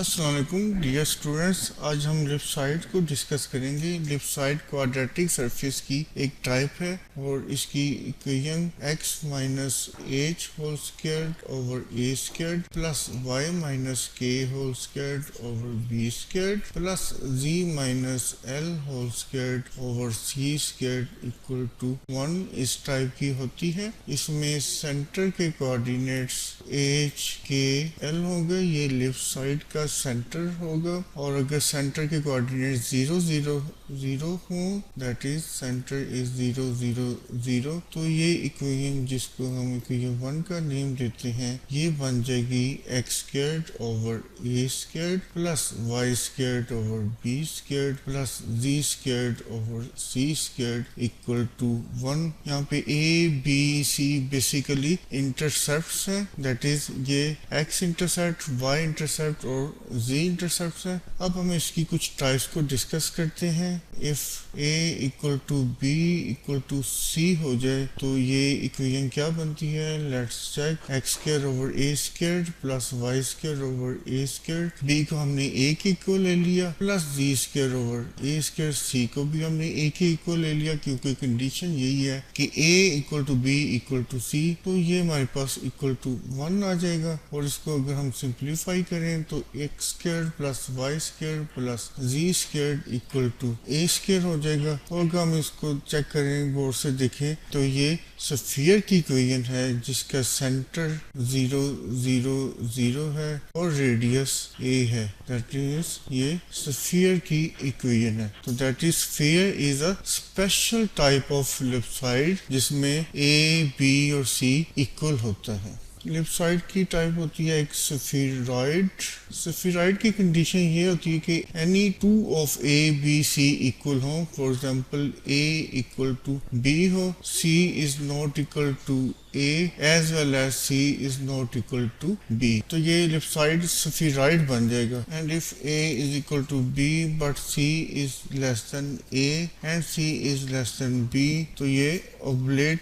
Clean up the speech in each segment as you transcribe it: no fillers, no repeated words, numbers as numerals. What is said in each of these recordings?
अस्सलाम वालेकुम dear students. आज हम लेफ्ट साइड को डिस्कस करेंगे। लेफ्ट साइड क्वाड्रेटिक सरफेस की एक टाइप है और इसकी equation x minus h whole squared over a squared plus y minus k whole squared over b squared plus z minus l whole squared over c squared equal to 1 इस type की होती है। इसमें centre के coordinates H के L होंगे, ये लेफ्ट साइड का सेंटर होगा। और अगर सेंटर के कोऑर्डिनेट 0 0 0 हो, दैट इज सेंटर इज 0 0 0, तो ये इक्वेशन जिसको हम इक्वेशन 1 का नेम देते हैं, ये बन जाएगी x squared over a squared plus y squared over b squared plus z squared over c squared equal to 1। यहाँ पे a b c basically intercepts हैं, दैट इज ये एक्स इंटरसेप्ट, वाई इंटरसेप्ट और z इंटरसेप्ट है। अब हम इसकी कुछ टाइप्स को डिस्कस करते हैं। If a equal to b equal to c हो जाए तो ये इक्वेशन क्या बनती है, let's check. X square over a square plus y square over a square, b को हमने a के इक्वल ले लिया, plus z square over a square, c को भी हमने a के इक्वल ले लिया क्योंकि कंडीशन यही है कि a equal to b equal to c, तो ये हमारे पास इक्वल टू 1 आ जाएगा। और इसको अगर हम सिंप्लीफाई करें तो x square plus y square plus z square equal to a square हो जाएगा। और अगर हम इसको चेक करें, गौर से देखें तो ये स्फीयर की इक्वेशन है जिसका सेंटर 0 0 0 है और रेडियस a है, दैट इज ये स्फीयर की इक्वेशन है। तो that is sphere is a special type of left side जिसमें a b और c इक्वल होता है। लेफ्ट साइड की टाइप होती है एक स्फीरॉइड। स्फीरॉइड की कंडीशन ये होती है कि any two of a b c equal हो, for example a equal to b हो, c is not equal to a as well as c is not equal to b, तो ये लेफ्ट साइड स्फीरॉइड बन जाएगा। And if a is equal to b but c is less than a and c is less than b, तो ये oblate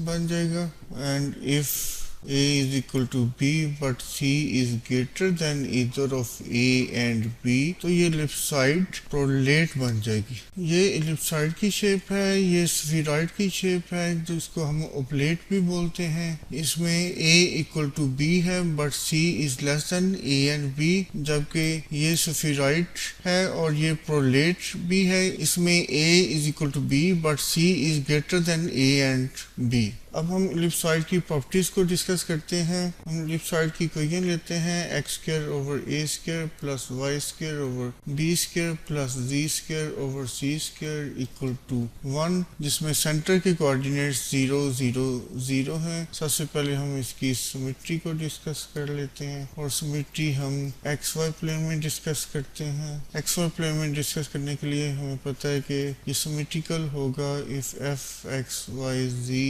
बन जाएगा। And if a is equal to b but c is greater than either of a and b, तो ये लेफ्ट side prolate बन जाएगी। ये लेफ्ट साइड की शेप है, ये स्फीरॉइड की शेप है जिसको हम ओब्लेट भी बोलते हैं। इसमें a इक्वल टू b है but c is less then a and b, जबकि ये स्फीरॉइड है और ये प्रोलेट भी है। इसमें a is equal to b but c is greater than a and b। अब हम लेफ्ट साइड की प्रॉपर्टीज को डिस्कस करते हैं। हम लेफ्ट साइड की इक्वेशन लेते हैं x square over a square plus y square over b square plus z square over c square equal to 1, जिसमें सेंटर के कोऑर्डिनेट्स 0 0 0 हैं। सबसे पहले हम इसकी सिमेट्री को डिस्कस कर लेते हैं और सिमेट्री हम एक्स वाई प्लेन में डिस्कस करते हैं। एक्स वाई प्लेन में डिस्कस करने के लिए हमें पता है कि ये सिमेट्रिकल होगा if f x y z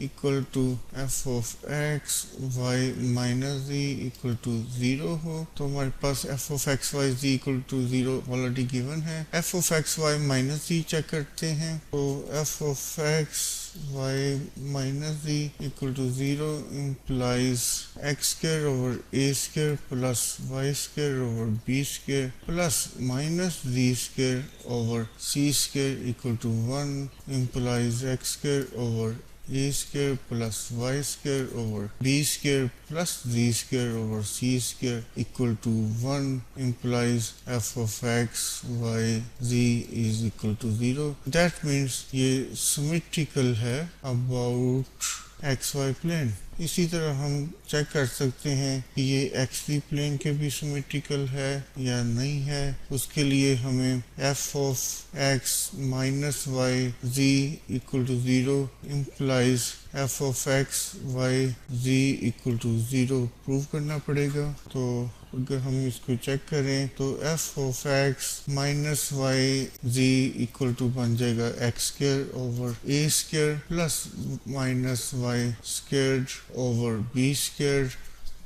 equal to f of x y minus z equal to 0 हो, तो हमारे पास f of x y z equal to 0 already given है। F of x y minus z check करते हैं, तो f of x y minus z equal to 0 implies x square over a square plus y square over b square plus minus z square over c square equal to 1 implies x square over a square plus y square over b square plus z square over c square equal to 1 implies f of x y z is equal to 0। That means ये symmetrical है about x y plane. इसी तरह हम check कर सकते हैं कि ये एक्स वाई प्लेन के भी सिमेट्रिकल है या नहीं है। उसके लिए हमें f of x minus y z equal to 0 implies f of x y z equal to 0 prove करना पड़ेगा। तो अगर हम इसको चेक करें तो f of x minus y z equal to बन जाएगा x square over a square plus minus y square over b square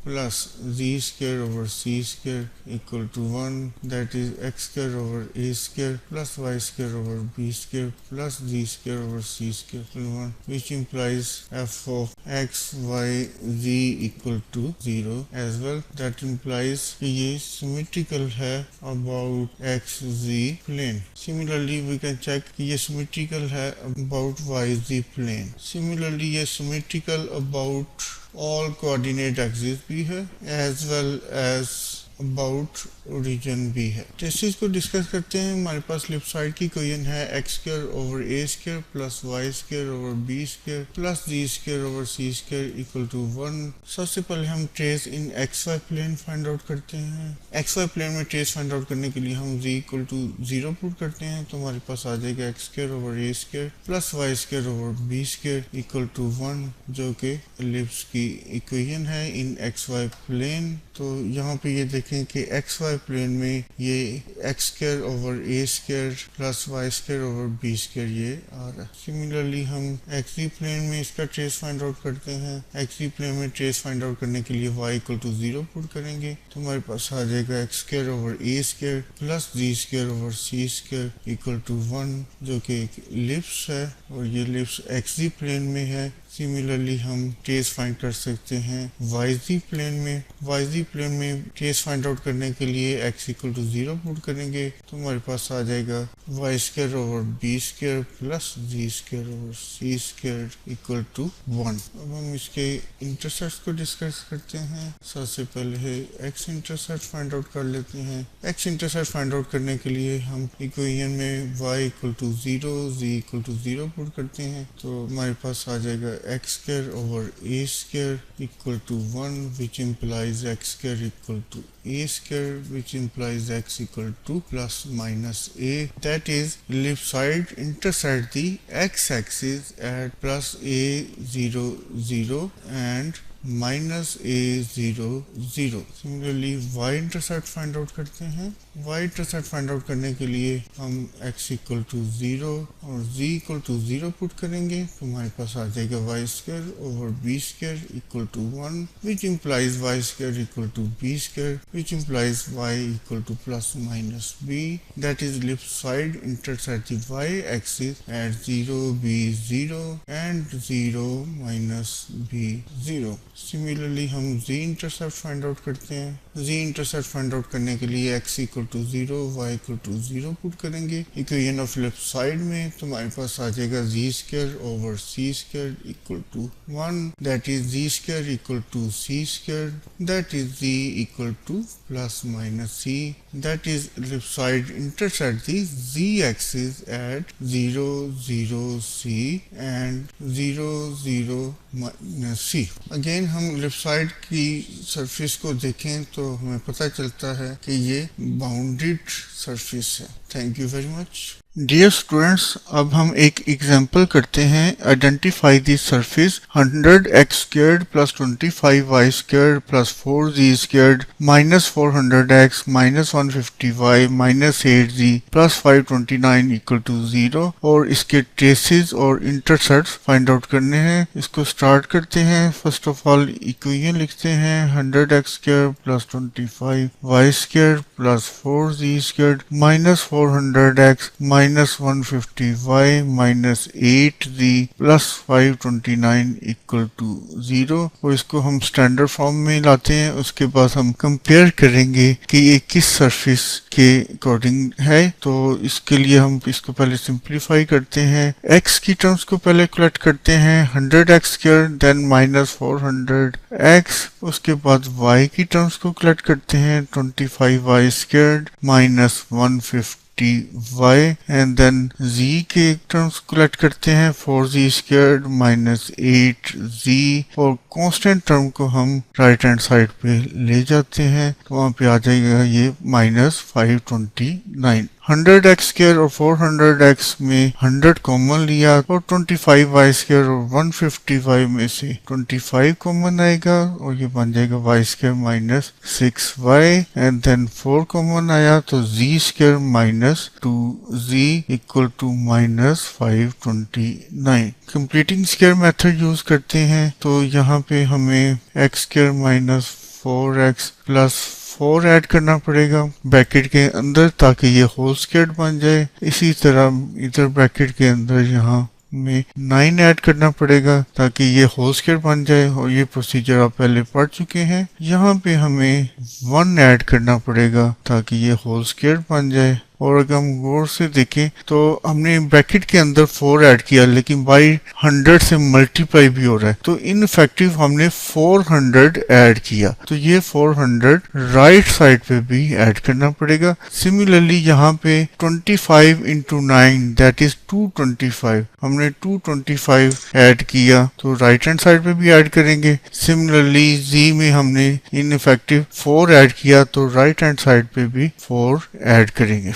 plus z square over c square equal to 1, that is x square over a square plus y square over b square plus z square over c square equal to 1, which implies f of x y z equal to 0 as well. That implies कि ये symmetrical है about x z plane. Similarly we can check कि ये symmetrical है about y z plane. Similarly ये symmetrical about all coordinate axes भी है as well as about origin भी है। टेस्टिस को डिस्कस करते हैं। हमारे पास लेफ्ट साइड की इक्वेशन है x square over a square plus y square over b square plus z square over c square equal to 1। सबसे पहले हम trace in x y plane find out करते हैं। एक्स वाई प्लेन में trace find out करने के लिए हम z इक्वल टू 0 पुट करते हैं तो हमारे पास आ जाएगा x square over a square plus y square over b square equal to 1, जो कि एलिप्स की इक्वेशन है इन एक्स वाई प्लेन। तो यहाँ पे ये देखें कि एक्स वाई प्लेन में ये x square over a square plus y square over b square ये आ रहा है। सिमिलरली हम एक्स जी प्लेन में इसका ट्रेस फाइंड आउट करते हैं। एक्स जी प्लेन में ट्रेस फाइंड आउट करने के लिए y इक्वल टू 0 पुट करेंगे तो हमारे पास आ जाएगा x square over a square plus z square over c square equal to 1, जो कि एक एलिप्स है और ये एलिप्स एक्स जी प्लेन में है। सिमिलरली हम ट्रेस फाइंड कर सकते हैं वाईजी प्लेन में। वाईजी प्लेन में ट्रेस फाइंड आउट करने के लिए x इक्वल टू 0 पुट करेंगे तो हमारे पास आ जाएगा y square over b square plus z square over c square equal to 1। अब हम इसके इंटरसेप्ट को डिस्कस करते हैं। सबसे पहले x इंटरसेप्ट फाइंड आउट कर लेते हैं। x इंटरसेप्ट फाइंड आउट करने के लिए हम इक्वेशन में y equal to 0 z equal to 0 put करते हैं तो हमारे पास आ जाएगा x square over a square equal to 1, which implies x square equal to a square, which implies x equal to plus minus a. That is, left side intersect the x-axis at plus a 0 0 and minus a 0 0। Similarly y intercept find out करते हैं। y intercept find out करने के लिए हम x equal to 0 और z equal to 0 put करेंगे तो हमारे पास आ जाएगा y square over b square equal to 1, which implies y square equal to b square, which implies y equal to plus minus b। That is left side intersect the y axis at 0 b 0 and 0 minus b 0। Similarly हम z intercept find out करते हैं। z intercept find out करने के लिए x equal to 0 y equal to 0 put करेंगे equation of left side में तो हमारे पास आ जाएगा z square over c square equal to 1, that is z square equal to c square, that is z equal to plus minus c। That is left side intersect the z axis at 0 0 c and 0 0 minus c। Again हम left side की surface को देखें तो हमें पता चलता है कि ये बाउंडेड सरफेस है। Thank you very much. Dear students, अब हम एक एग्जांपल करते हैं। Identify the surface 100x squared plus 25y squared plus 4z squared minus 400x minus 150y minus 8z plus 529 equal to 0 और इसके ट्रेसेस और इंटरसेप्ट्स फाइंड आउट करने हैं। इसको स्टार्ट करते हैं। फर्स्ट ऑफ ऑल इक्वेशन लिखते हैं 100x square plus 25y square plus 4z squared minus 400x minus 150y minus 8z plus 529 equal to 0 और इसको हम स्टैंडर्ड फॉर्म में लाते हैं। उसके बाद हम कंपेयर करेंगे कि ये किस सरफेस के अकॉर्डिंग है। तो इसके लिए हम इसको पहले सिंप्लीफाई करते हैं। x की टर्म्स को पहले कलेक्ट करते हैं 100x square then minus 400x। उसके बाद y की टर्म्स को कलेक्ट करते हैं 25y square minus 150y and then z के टर्म्स कलेक्ट करते हैं 4z स्क्वायर्ड माइनस 8z और कांस्टेंट टर्म को हम राइट हैंड साइड पे ले जाते हैं तो वहां पे आ जाएगा ये माइनस 529। 100x स्क्वायर और 400x में 100 कॉमन लिया और 25y स्क्वायर और 150y में से 25 कॉमन आएगा और ये बन जाएगा y square minus 6y and then 4 common आया तो z square minus 2z equal to minus 529। Completing square method use करते हैं तो यहाँ पे हमें x square minus 4x plus 4 add करना पड़ेगा ब्रैकेट के अंदर ताकि ये होल स्क्वायर बन जाए। इसी तरह इधर ब्रैकेट के अंदर यहाँ में 9 ऐड करना पड़ेगा ताकि ये होल स्क्वायर बन जाए, और ये प्रोसीजर आप पहले पढ़ चुके हैं। यहाँ पे हमें 1 ऐड करना पड़ेगा ताकि ये होल स्क्वायर बन जाए। और अगर हम गौर से देखें तो हमने ब्रैकेट के अंदर 4 ऐड किया, लेकिन बाई 100 से मल्टीप्लाई भी हो रहा है, तो इनफेक्टिव हमने 400 ऐड किया। तो ये 400 राइट साइड पे भी ऐड करना पड़ेगा। सिमिलरली यहाँ पे 25 इंटू 9 दैट इज 225, हमने 225 ऐड किया तो राइट हैंड साइड पे भी ऐड करेंगे। सिमिलरली z में हमने इनफेक्टिव 4 ऐड किया तो राइट हैंड साइड पे भी 4 ऐड करेंगे।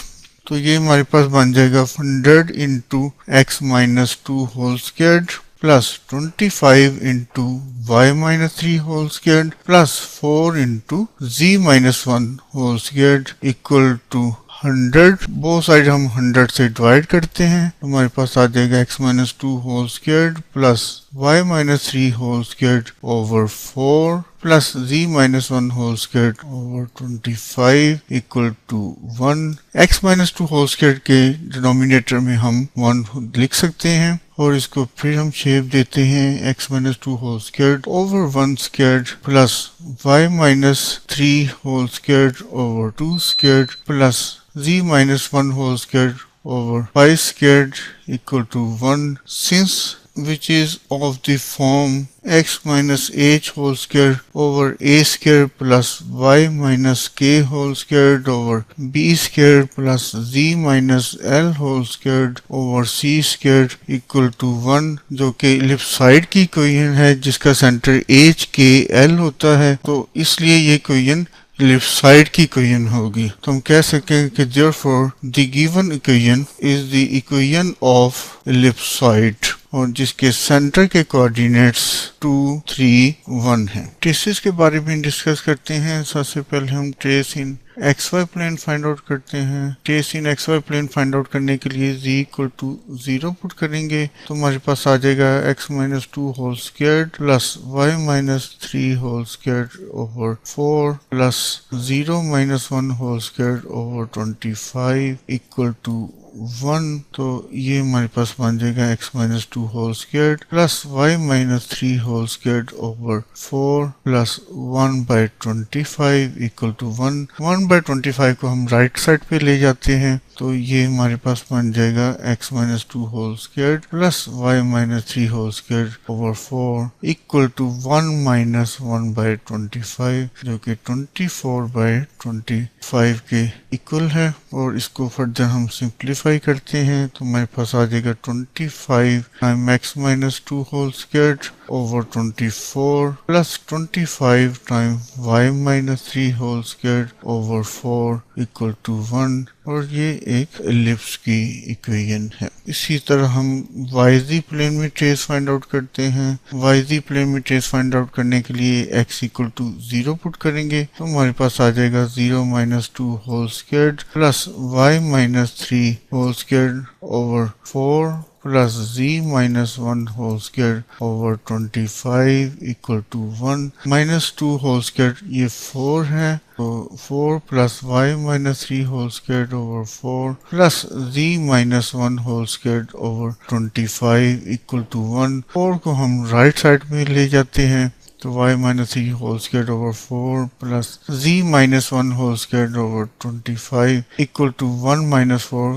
तो ये हमारे पास बन जाएगा 100 into x minus 2 whole square plus 25 into y minus 3 whole square plus 4 into z minus 1 whole square equal to 100। Both side हम 100 से डिवाइड करते हैं, हमारे पास आ जाएगा x minus 2 whole square plus y minus 3 whole square over 4 plus z minus 1 whole square over 25 equal to 1। x minus 2 whole square के denominator में हम 1 लिख सकते हैं और इसको फिर हम शेप देते हैं x minus 2 whole square over 1 square plus y minus 3 whole square over 2 square plus z minus 1 whole square over 5 squared equal to 1, since which is of the form x minus h whole square over a square plus y minus k whole squared over b square plus z minus l whole squared over c squared equal to 1, जो कि ellipse side की equation है जिसका centre h k l होता है, तो इसलिए ये इक्वेशन इलिप्स साइड की इक्वेशन होगी। तो हम कह सकते हैं कि therefore the given equation is the equation of ellipsoid, और जिसके सेंटर के कोऑर्डिनेट्स 2, 3, 1 हैं। ट्रेसेस के बारे में डिस्कस करते हैं। सबसे पहले हम ट्रेस इन XY प्लेन फाइंड आउट करते हैं। ट्रेस इन XY प्लेन फाइंड आउट करने के लिए z इक्वल टू 0 पुट करेंगे तो हमारे पास आ जाएगा x minus 2 whole square plus y minus 3 whole square over 4 plus 0 minus 1 whole square over 25 equal to 1। तो ये हमारे पास बन जाएगा x minus 2 whole square plus y minus 3 whole square over 4 plus 1 by 25 equal to 1। 1 by 25 को हम right side पे ले जाते हैं तो ये हमारे पास बन जाएगा x minus 2 whole square plus y minus 3 whole square over 4 equal to 1 minus 1 by 25, जो कि 24 बाई 25 के इक्वल है। और इसको फर्दर हम सिंप्लीफाई करते हैं तो हमारे पास आ जाएगा 25 time x minus 2 whole square over 24 plus 25 time y minus 3 whole square over 4 equal to 1, और ये एक एलिप्स की इक्वेशन है। इसी तरह हम YZ प्लेन में ट्रेस फाइंड आउट करते हैं। YZ प्लेन में ट्रेस फाइंड आउट करने के लिए x इक्वल टू 0 पुट करेंगे तो हमारे पास आ जाएगा 0 minus 2 whole square plus y minus 3 whole square over 4 plus z minus 1 whole square over 25 equal to 1। Minus 2 whole square ये 4 है तो 4 plus y minus 3 whole square over 4 plus z minus 1 whole square over 25 equal to 1। 4 को हम right side में ले जाते हैं तो y minus 3 whole square over 4 plus z minus 1 whole square over 25 equal to 1 minus 4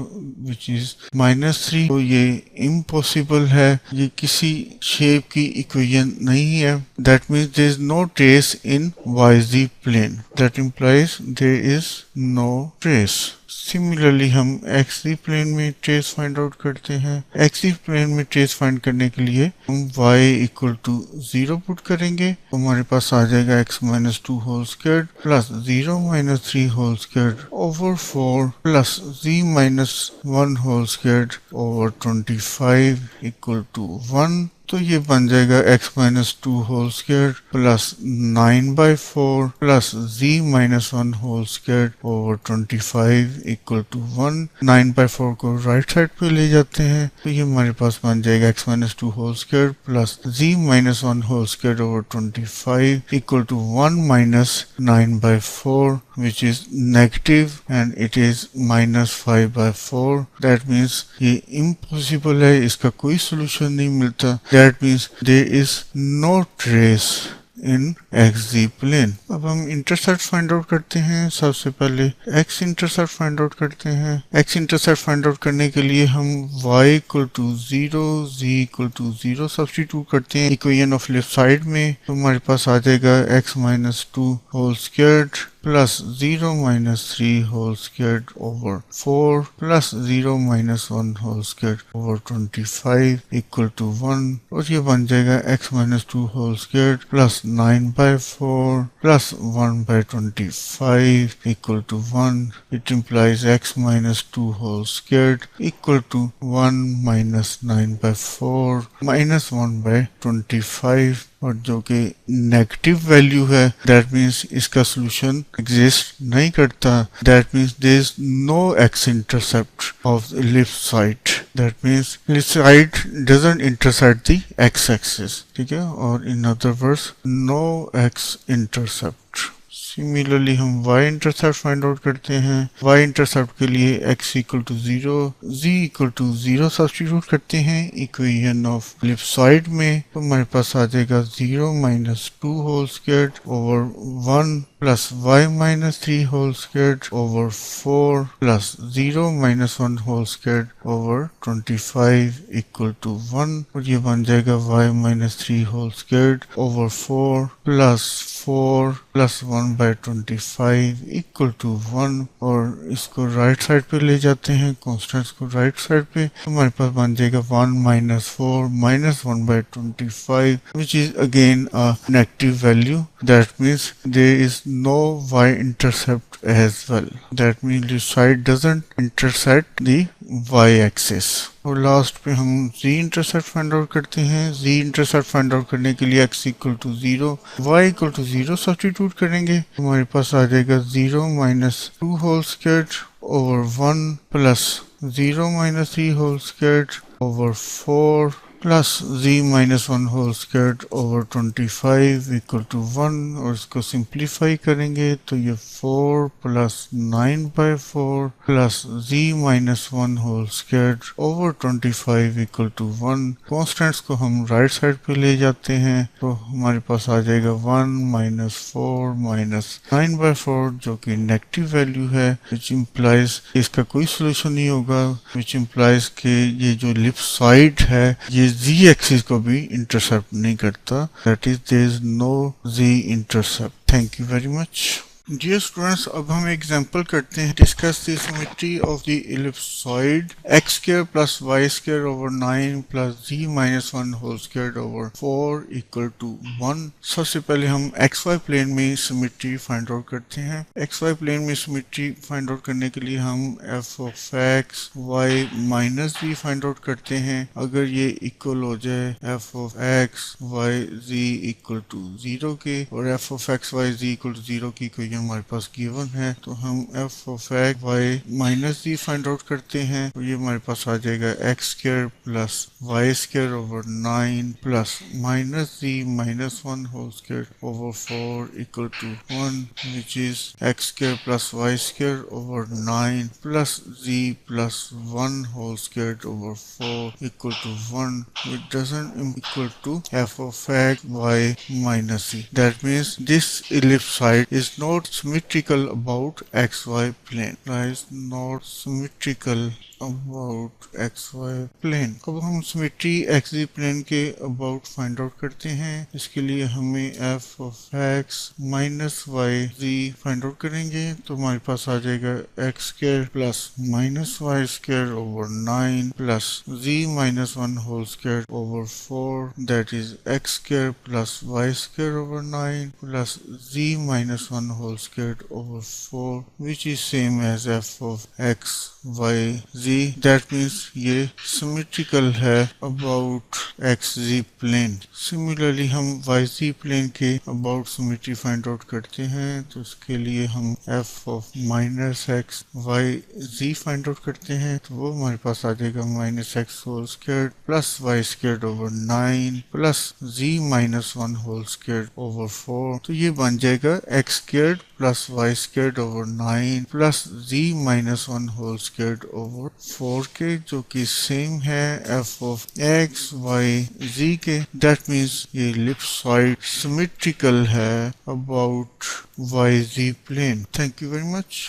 which is minus 3। तो ये impossible है, ये किसी शेप की इक्वेशन नहीं है। That means there is no trace in YZ plane, that implies there is no trace. Similarly हम XZ plane में ट्रेस फाइंड आउट करते हैं। XZ प्लेन में ट्रेस फाइंड करने के लिए हम y इक्वल टू 0 पुट करेंगे तो हमारे पास आ जाएगा x minus 2 whole square plus 0 minus 3 whole square over 4 plus z minus 1 whole square over 25 equal to 1। तो ये बन जाएगा x minus two whole square plus 9/4 plus z minus 1 whole square over 25 equal to 1। 9/4 को right side पे ले जाते हैं तो ये हमारे पास बन जाएगा x minus two whole square plus z minus 1 whole square over 25 equal to 1 minus 9/4 which is negative and it is minus 5/4। that means ये impossible है, इसका कोई solution नहीं मिलता। that means there is no trace in xz plane. अब हम intercept find out करते हैं। सबसे पहले x इंटरसेप्ट फाइंड आउट करते हैं। x इंटरसेप्ट फाइंड आउट करने के लिए हम y equal to 0 z equal to 0 substitute करते हैं इक्वेशन ऑफ लेफ्ट साइड में, तो हमारे पास आ जाएगा x minus 2 whole squared plus 0 minus 3 whole squared over 4 plus 0 minus 1 whole squared over 25 equal to 1, और ये बन जाएगा x minus 2 whole squared plus 9/4 plus 1/25 equal to 1। It implies x minus 2 whole squared equal to 1 minus 9/4 minus 1/25, और जो कि negative value है that means इसका solution exist नहीं करता। That means there is no x intercept of the left side. That means left side doesn't intercept the x axis, ठीक है, और in other words no x intercept. Similarly हम y intercept find out करते हैं। y intercept के लिए x equal to 0 z equal to 0 substitute करते हैं इक्वेशन ऑफ लेफ्ट साइड में, तो हमारे पास आ जाएगा 0 minus 2 whole squared over 1 plus y minus 3 whole squared over 4 plus 0 minus 1 whole squared over 25 equal to 1, और ये बन जाएगा y minus 3 whole squared over 4 plus 4 plus 1/25 equal to 1, और इसको राइट साइड पे ले जाते हैं, कॉन्स्टेंट्स को राइट साइड पे, तो हमारे पास बन जाएगा 1 minus 4 minus 1/25 which is again a negative value. That means there is no y intercept as well. That means the side doesn't intersect the y axis। और लास्ट पे हम z इंटरसेप्ट फाइंड आउट करते हैं। z intercept find out करने के लिए x equal to 0 y equal to 0 substitute करेंगे, हमारे पास आ जाएगा 0 minus 2 whole squared over 1 plus 0 minus 3 whole squared over 4 plus z minus 1 whole squared over 25 equal to 1, और इसको सिंप्लीफाई करेंगे तो ये 4 plus 9/4 plus z minus 1 whole squared over 25 equal to 1। Constants को हम राइट साइड पे ले जाते हैं तो हमारे पास आ जाएगा 1 माइनस 4 माइनस 9/4 जो कि नेगेटिव वैल्यू है, विच इम्प्लाइज इसका कोई सोल्यूशन नहीं होगा, विच इम्प्लाइज कि ये जो लेफ्ट साइड है ये z एक्सिस को भी इंटरसेप्ट नहीं करता। That is there is no z intercept. Thank you very much. Dear students, अब हम एग्जांपल करते हैं। Discuss the symmetry of the ellipsoid x square plus y square over 9 plus z minus 1 whole square over 4 equal to 1। सबसे पहले हम xy plane में symmetry find out करते हैं। xy प्लेन में सिमेट्री फाइंड आउट करने के लिए हम f of x y minus z find out करते हैं। अगर ये इक्वल हो जाए f of x y z equal to 0 के, और f of x y z equal to 0 की कोई हमारे पास गिवन है, तो हम f of x y minus z find out करते हैं, तो ये हमारे पास आ जाएगा x square plus y square over 9 plus minus z minus 1 whole square over 4 equal to 1, which is x square plus y square over 9 plus z plus 1 whole square over 4 equal to 1। It doesn't equal to f of x y minus z। That means this ellipsoid is not symmetrical about xy plane। Is not symmetrical about xy plane। अब हम symmetry xz plane के about find out करते हैं। इसके लिए हमें f of x minus y z find out करेंगे, तो हमारे पास आ जाएगा x square plus minus y square over 9 plus z minus 1 whole square over 4, that is x square plus y square over 9 plus z minus 1 whole whole squared over 4 which is same as f of x y z. That means ये symmetrical है about xz plane. Similarly हम yz plane के about symmetry find out करते हैं, तो उसके लिए हम f of minus x y z find out करते हैं, तो वो हमारे पास आ जाएगा minus x whole squared plus y squared over 9 plus z minus 1 whole squared over 4. तो ये बन जाएगा x squared plus y squared over 9 plus z minus 1 whole squared over 4 के, जो कि सेम है f of x y z के. That means ये ellipse side symmetrical है about yz plane. Thank you very much.